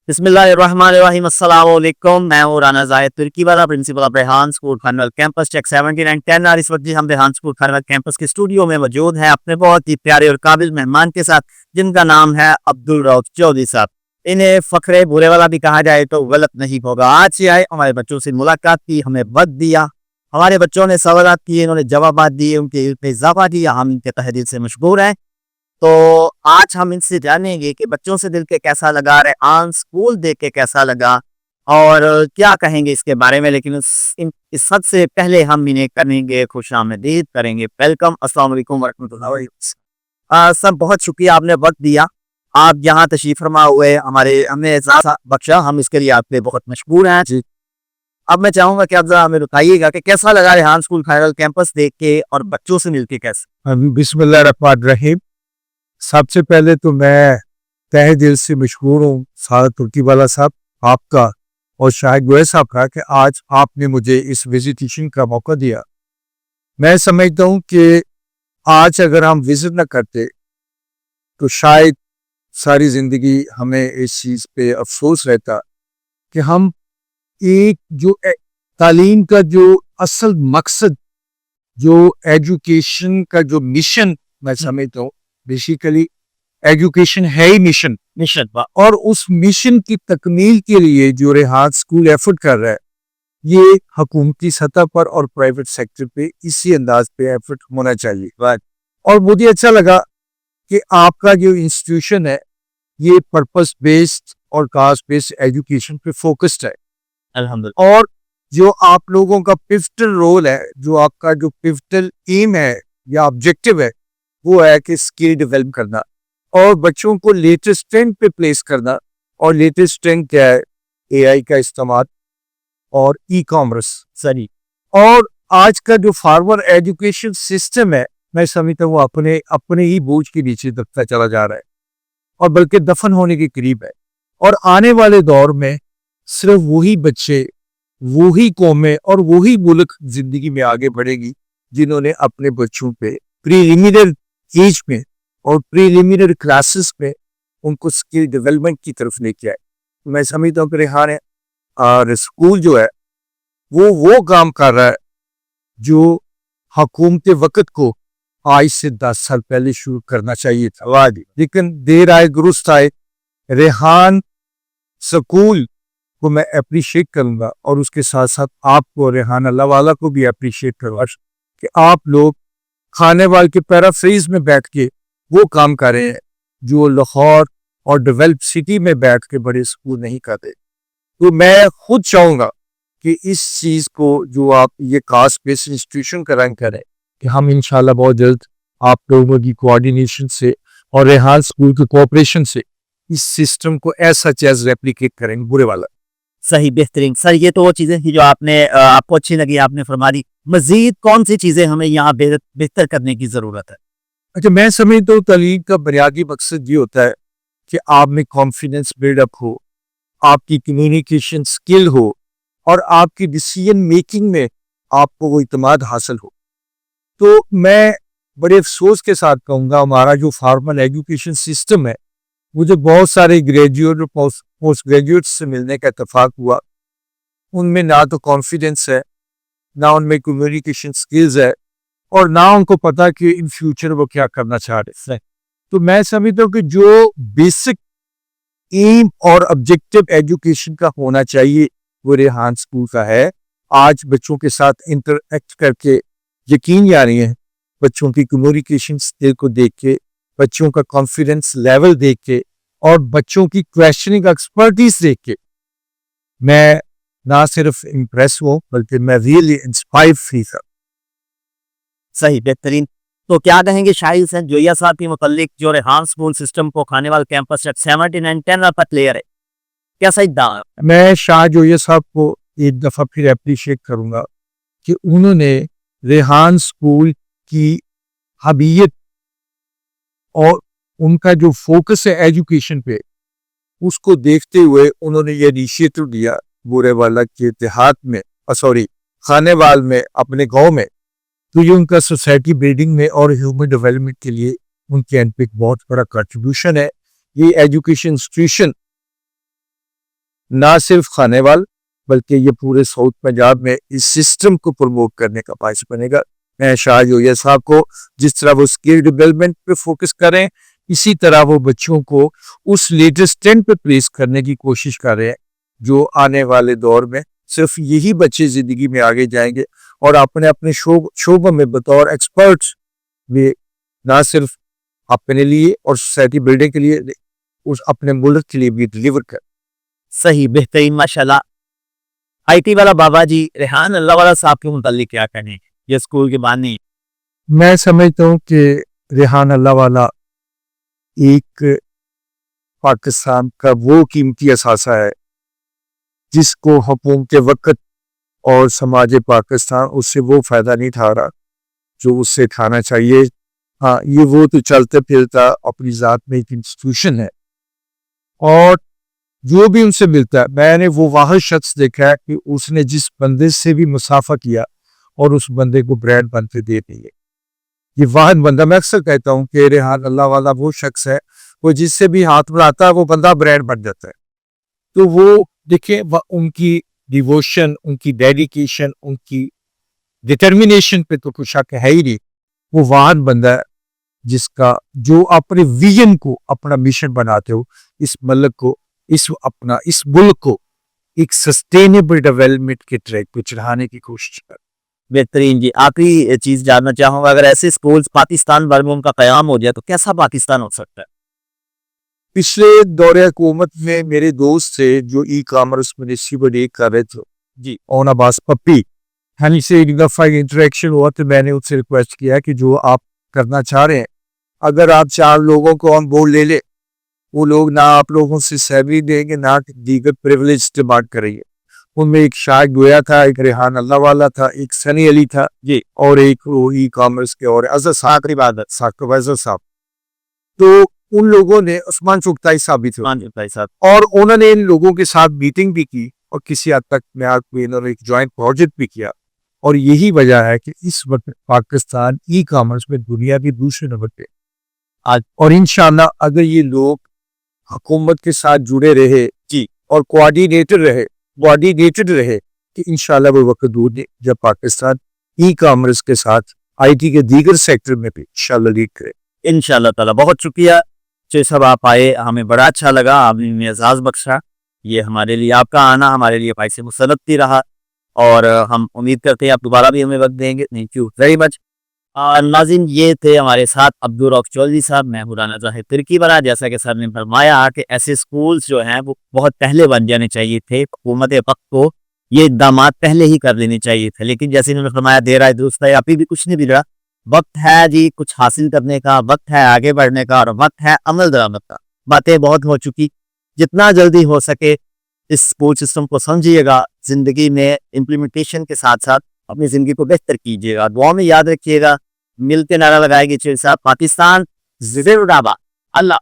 बिस्मिल्लाहिर्रहमानिर्रहीम अस्सलाम वालेकुम। मैं हूँ राना जाहिद तुर्की वाला principal of Rehan school Khanwal campus चेक 17 एंड 10 और इस वक्त हम रेहान स्कूल खानवाल कैंपस के स्टूडियो में मौजूद हैं अपने बहुत ही प्यारे और काबिल मेहमान के साथ, जिनका नाम है अब्दुल रऊफ चौधरी साहब। इन्हें फखरे बुरे वाला भी कहा जाए तो गलत नहीं होगा। आज से आए हमारे बच्चों से मुलाकात की, हमें वक्त दिया, हमारे बच्चों ने सवाल किए, इन्होंने जवाब दिए, उनके इल्म में इजाफा किया। हम इनके तहे दिल से मशहूर हैं। तो आज हम इनसे जानेंगे कि बच्चों से दिल के कैसा लगा, रेहान स्कूल देख के कैसा लगा और क्या कहेंगे इसके बारे में। लेकिन इस सबसे पहले हम इन्हें करेंगे खुशामदीद, करेंगे वेलकम। अस्सलाम वालेकुम वरहमतुल्लाहि वबरकातुहू। सर बहुत शुक्रिया, आपने वक्त दिया, आप यहाँ तशरीफ फरमा हुए, हमें एहसास बख्शा, हम इसके लिए आपके बहुत मशहूर हैं जी। अब मैं चाहूंगा कि आप जरा हमें बताइएगा कि कैसा लगा रेहान स्कूल खायरल कैंपस देख के और बच्चों से मिलके कैसा। बिस्मिल्लाहिर्रहमानिर्रहीम। सबसे पहले तो मैं तहे दिल से मशहूर हूँ सारा तुर्की वाला साहब आपका और शाहिद गोयल साहब का कि आज आपने मुझे इस विजिटेशन का मौका दिया। मैं समझता हूँ कि आज अगर हम विजिट न करते तो शायद सारी ज़िंदगी हमें इस चीज़ पे अफसोस रहता कि हम एक जो तालीम का जो असल मकसद, जो एजुकेशन का जो मिशन, मैं समझता हूँ बेसिकली एजुकेशन है ही मिशन और उस मिशन की तकमील के लिए जो रेहान स्कूल एफर्ट कर रहा है, ये हुकूमती सतह पर और प्राइवेट सेक्टर पे इसी अंदाज पे एफर्ट होना चाहिए। और मुझे अच्छा लगा कि आपका जो इंस्टीट्यूशन है ये पर्पस बेस्ड और कास्ट बेस्ड एजुकेशन पे फोकस्ड है। अल्हम्दुलिल्लाह। और जो आप लोगों का पिवटल रोल है, जो आपका जो पिवटल एम है या ऑब्जेक्टिव है, वो है कि स्किल डेवलप करना और बच्चों को लेटेस्ट ट्रेंड पे प्लेस करना। और लेटेस्ट ट्रेंड क्या है? एआई का इस्तेमाल और ई कॉमर्स सही। और आज का जो फॉरवर्ड एजुकेशन सिस्टम है, मैं समझता हूँ अपने ही बोझ के नीचे दबता चला जा रहा है और बल्कि दफन होने के करीब है। और आने वाले दौर में सिर्फ वही बच्चे, वही कौमें और वही मुल्क जिंदगी में आगे बढ़ेगी जिन्होंने अपने बच्चों पे प्रीलिमिनरी एज में और प्रीलिमिनरी क्लासेस में उनको स्किल डेवलपमेंट की तरफ लेके आए। मैं समझता हूँ कि रेहान है और स्कूल जो है वो काम कर रहा है जो हुकूमत वक्त को आज से 10 साल पहले शुरू करना चाहिए था, लेकिन देर आए दुरुस्त आए। रेहान स्कूल को मैं अप्रिशिएट करूंगा और उसके साथ साथ आपको रेहान अल्लाह वाला को भी अप्रिशिएट करूंगा कि आप लोग खानेवाल के पैराफ्रेज में बैठ के वो काम कर रहे हैं जो लाहौर और डेवलप सिटी में बैठ के बड़े स्कूल नहीं करते। तो मैं खुद चाहूंगा कि इस चीज को जो आप ये कास्ट बेस्ड इंस्टीट्यूशन का रंग करें कि हम इंशाल्लाह बहुत जल्द आप लोगों की कोऑर्डिनेशन से और रेहान स्कूल के कोऑपरेशन से इस सिस्टम को ऐसा चीज रेप्लिकेट करेंगे बुरे वाला। सही, बेहतरीन सर। ये तो वो चीजें थी जो आपको अच्छी लगी, आपने फरमा दी। मजीद कौन सी चीजें हमें यहाँ बेहतर करने की जरूरत है? अच्छा, मैं समझता हूँ तालीम का बुनियादी मकसद ये होता है कि आप में कॉन्फिडेंस बिल्डअप हो, आपकी कम्युनिकेशन स्किल हो और आपकी डिसीजन मेकिंग में आपको वो इत्मीनान हासिल हो। तो मैं बड़े अफसोस के साथ कहूँगा हमारा जो फॉर्मल एजुकेशन सिस्टम है, मुझे बहुत सारे ग्रेजुएट और पोस्ट ग्रेजुएट से मिलने का इत्तेफाक हुआ। उनमें ना तो कॉन्फिडेंस है, ना उनमें कम्युनिकेशन स्किल्स है और ना उनको पता कि इन फ्यूचर वो क्या करना चाह रहे हैं। तो मैं समझता हूँ कि जो बेसिक एम और ऑब्जेक्टिव एजुकेशन का होना चाहिए वो रेहान स्कूल का है। आज बच्चों के साथ इंटरएक्ट करके यकीन जानी है, बच्चों की कम्युनिकेशन स्किल को देख के, बच्चों का कॉन्फिडेंस लेवल देख के और बच्चों की क्वेश्चनिंग एक्सपर्टीज देख के मैं ना सिर्फ इम्प्रेस हूँ बल्कि मैं रियली इंस्पायर फील था। सही, बेहतरीन। तो क्या कहेंगे शाहिद हसन जोया साहब के मुतालिक, जो रेहान स्कूल सिस्टम को खानेवाल कैंपस 17 एंड 10 पर प्लेयर है, क्या सही दावा? मैं शाह जोया साहब को एक दफ़ा फिर अप्रिशिएट करूंगा कि उन्होंने रेहान स्कूल की हबीयत और उनका जो फोकस है एजुकेशन पे, उसको देखते हुए उन्होंने ये इनिशिएटिव लिया बुरे वाला के देहात में खानेवाल में अपने गांव में। तो ये उनका सोसाइटी बिल्डिंग में और ह्यूमन डेवलपमेंट के लिए उनके एंड पे बहुत बड़ा कंट्रीब्यूशन है। ये एजुकेशन इंस्टीट्यूशन ना सिर्फ खानेवाल बल्कि ये पूरे साउथ पंजाब में इस सिस्टम को प्रमोट करने का बायस बनेगा। मैं शाह जोया साहब को जिस तरह वो स्किल डेवलपमेंट पे फोकस करें, इसी तरह वो बच्चों को उस लेटेस्ट ट्रेंड पे प्लेस करने की कोशिश कर रहे हैं जो आने वाले दौर में सिर्फ यही बच्चे जिंदगी में आगे जाएंगे और अपने अपने शोबों में बतौर एक्सपर्ट्स वे ना सिर्फ अपने लिए और सोसाइटी बिल्डिंग के लिए उस अपने मुल्क के लिए भी डिलीवर कर। सही, बेहतरीन, माशाल्लाह। आईटी वाला बाबा जी रेहान अल्लाह वाला साहब के मुतालिक क्या कहने, ये स्कूल के बानी? मैं समझता हूँ कि रेहान अल्लाह वाला एक पाकिस्तान का वो कीमती असासा है जिसको हुकूमत वक्त और समाज पाकिस्तान उससे वो फ़ायदा नहीं उठा रहा जो उससे खाना चाहिए। हाँ, ये वो तो चलते फिरता अपनी ज़ात में एक इंस्टीट्यूशन है और जो भी उनसे मिलता है, मैंने वो वाहिद शख्स देखा है कि उसने जिस बंदे से भी मुसाफा किया और उस बंदे को ब्रांड बनते दे दिए। ये वाहिद बंदा, मैं अक्सर कहता हूँ कि रेहान अल्लाह वाला वो शख्स है वो जिससे भी हाथ मिलाता है वो बंदा ब्रांड बन जाता है। तो वो देखें उनकी डिवोशन, उनकी डेडिकेशन, उनकी डिटर्मिनेशन पे तो कुछ शक है ही नहीं। वो वाहिद बंदा है जिसका जो अपने विजन को अपना मिशन बनाते हो, इस मुल्क को इस मुल्क को एक सस्टेनेबल डेवलपमेंट के ट्रैक पे चढ़ाने की कोशिश कर। बेहतरीन जी, आखिरी चीज जानना चाहूंगा, अगर ऐसे स्कूल्स पाकिस्तान भर में उनका कयाम हो जाए तो कैसा पाकिस्तान हो सकता है? पिछले दौरे हुकूमत में मेरे दोस्त थे जो ई कॉमर्स मिनिस्ट्री पर डील कर रहे थे जी, ओन अब्बास पप्पी, हनी से एक दफ़ा इंटरेक्शन हुआ तो मैंने उससे रिक्वेस्ट किया कि जो आप करना चाह रहे हैं अगर आप 4 लोगों को ऑन बोर्ड ले ले, वो लोग ना आप लोगों से सैलरी देंगे ना दीगर प्रिविलेज डिमांड करेंगे। उनमें एक शाह गोया था, एक रेहान अल्लाह वाला था, एक सनी अली था जी, और एक वो ई कॉमर्स के और अजहर साहब इबादत साकिब अजहर साहब। तो उन लोगों ने उस्मान चुगताई साहब भी थे भाई साहब, और उन्होंने इन लोगों के साथ मीटिंग भी की और किसी हद तक मैं आपको इन्होंने एक जॉइंट प्रोजेक्ट भी किया और यही वजह है कि इस वक्त पाकिस्तान ई कॉमर्स में दुनिया की दूसरे नंबर पे आज। और इंशाल्लाह अगर ये लोग हुकूमत के साथ जुड़े रहे जी, और कोऑर्डिनेटेड रहे कि इंशाल्लाह वो वक्त दूर नहीं जब पाकिस्तान ई कॉमर्स के साथ आईटी के दीगर सेक्टर में भी इंशाल्लाह लीड करे। इंशाल्लाह ताला। बहुत शुक्रिया जो सब आप आए, हमें बड़ा अच्छा लगा, आपने हमें एजाज़ बख्शा। ये हमारे लिए आपका आना हमारे लिए बाइस मुसन्नती रहा और हम उम्मीद करते हैं आप दोबारा भी हमें वक्त देंगे। Thank you very much. नाज़रीन, ये थे हमारे साथ अब्दुल रऊफ चौधरी साहब, मैं मौलाना ज़ाहिद तुर्की वाला। जैसा कि सर ने फरमाया कि ऐसे स्कूल्स जो हैं वो बहुत पहले बन जाने चाहिए थे, हुकूमत वक्त को ये इक़दामात पहले ही कर लेने चाहिए थे, लेकिन जैसे इन्होंने फरमाया देर आए दुरुस्त है, अभी भी कुछ नहीं बिगड़ा। वक्त है जी कुछ हासिल करने का, वक्त है आगे बढ़ने का और वक्त है अमल दरामद का। बातें बहुत हो चुकी, जितना जल्दी हो सके इस स्कूल सिस्टम को समझिएगा, ज़िंदगी में इम्प्लीमेंटेशन के साथ साथ अपनी ज़िंदगी को बेहतर कीजिएगा। दुआ में याद रखिएगा, मिलते नारा लगाएगी चेर साहब, पाकिस्तान जिंदाबाद। अल्लाह।